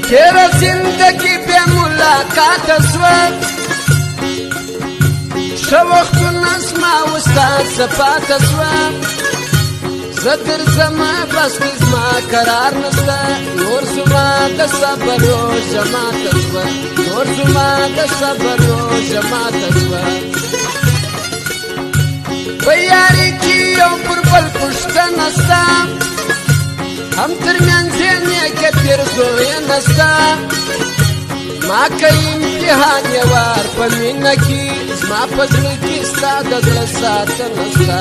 تیرا زندگی بے ملاقات سوا ښه وختونه زما استاد صفات سوا زه درځمه بس کې زما قرار نشته نور زما د صبر روژه ماته سوه نور زما د صبر روژه ماته سوه په یارۍ کې یو پر بل پوښتنه سته هم ترمنځ یې نیکه پیرزویه نسته ما که امتحان یې وار په مینه کې زما په زړه کې ستا د زړه ساتنه سته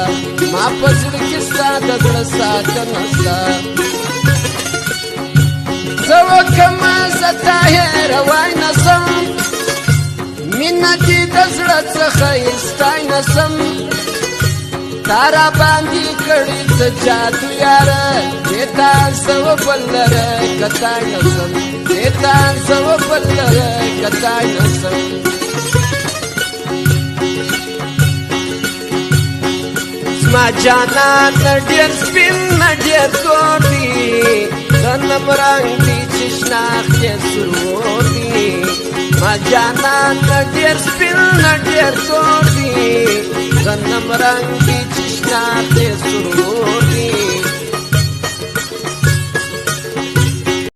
ما په زړه کې ستا د زړه ساتنه سته زه وکړمه زه تا هېروی نه سم مینه دې د زړه څخه ایستی نه سم تا را باندې کړي څه جادو یاره دې تا زه وبل لره کتای نه سم دې تا زه وبل لره کتای نه سم زما جانان ډېر سپین ډېر تور دي غنم رنګ دي چې شناخت یې سرور دي زما جانان ډېر سپین ډېر تور دي غنم رنګ دي چې شناخت یې